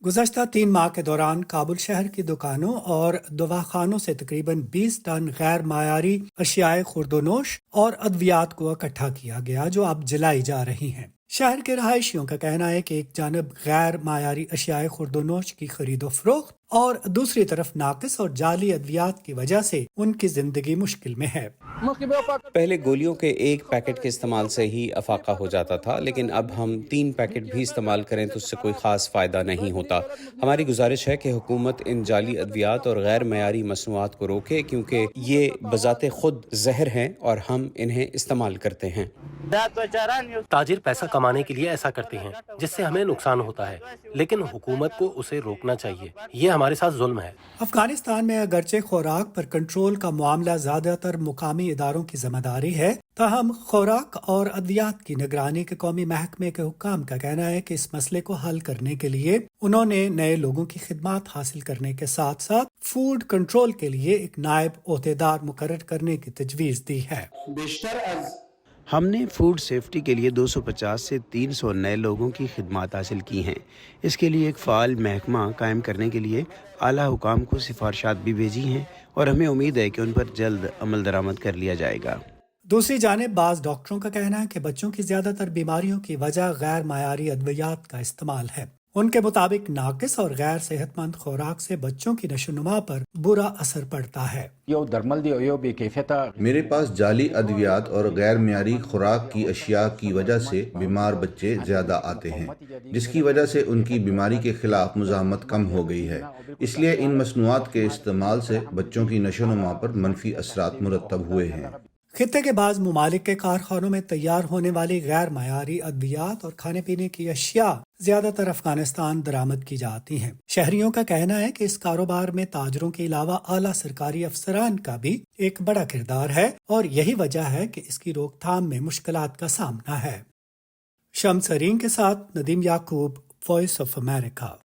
गुज़श्ता 3 माह के दौरान काबुल शहर की दुकानों और दवाखानों से तकरीबन 20 टन गैर मायारी अशियाए खुर्दोनोश और अद्वियात को इकट्ठा किया गया, जो अब जलाई जा रही हैं। शहर के रहायशियों का कहना है कि एक जानब गैर मायारी अशियाए खुर्दोनोश की खरीदो फरोख्त और दूसरी तरफ नाकिस और जाली अद्वियात की वजह से उनकी जिंदगी मुश्किल में है। पहले गोलियों के एक पैकेट के इस्तेमाल से ही अफाका हो जाता था, लेकिन अब हम 3 पैकेट भी इस्तेमाल करें तो उससे कोई ख़ास फ़ायदा नहीं होता। हमारी गुजारिश है कि हुकूमत इन जाली अद्वियात और गैर मयारी मसनूआत को रोके, क्योंकि ये बज़ाते खुद जहर हैं और हम इन्हें इस्तेमाल करते हैं। ताजिर पैसा कमाने के लिए ऐसा करते हैं जिससे हमें नुकसान होता है, लेकिन हुकूमत को उसे रोकना चाहिए। ये हमारे साथ जुल्म है। अफगानिस्तान में अगरचे खुराक पर कंट्रोल का मामला ज्यादातर मुकामी इदारों की जिम्मेदारी है, ताहम खुराक और अद्वियात की निगरानी के कौमी महकमे के हुक्काम का कहना है कि इस मसले को हल करने के लिए उन्होंने नए लोगों की खिदमत हासिल करने के साथ साथ फूड कंट्रोल के लिए एक नायब ओहदेदार मुकर्रर करने की तजवीज़ दी है। हमने फूड सेफ्टी के लिए 250 से 300 नए लोगों की खिदमत हासिल की हैं। इसके लिए एक फ़ाल महकमा कायम करने के लिए आला हुकाम को सिफारिशात भी भेजी हैं और हमें उम्मीद है कि उन पर जल्द अमल दरामद कर लिया जाएगा। दूसरी जानिब बाज़ डॉक्टरों का कहना है कि बच्चों की ज़्यादातर बीमारियों की वजह गैर मायारी अद्वियात का इस्तेमाल है। उनके मुताबिक नाकिस और गैर सेहतमंद खुराक से बच्चों की नशोनुमा पर बुरा असर पड़ता है। मेरे पास जाली अद्वियात और गैर मियारी खुराक की अशिया की वजह से बीमार बच्चे ज्यादा आते हैं, जिसकी वजह से उनकी बीमारी के खिलाफ मुज़ाहमत कम हो गई है। इसलिए इन मसनूआत के इस्तेमाल से बच्चों की नशोनुमा पर मनफी असरात मुरतब हुए हैं। खित्ते के बाज़ मुमालिक के कारखानों में तैयार होने वाली गैर मायारी अद्वियात और खाने पीने की अशिया ज्यादातर अफगानिस्तान दरामद की जाती हैं। शहरियों का कहना है कि इस कारोबार में ताजरों के अलावा आला सरकारी अफसरान का भी एक बड़ा किरदार है और यही वजह है कि इसकी रोकथाम में मुश्किलात का सामना है। शम्स अरीन के साथ नदीम याकूब, वॉइस ऑफ अमेरिका।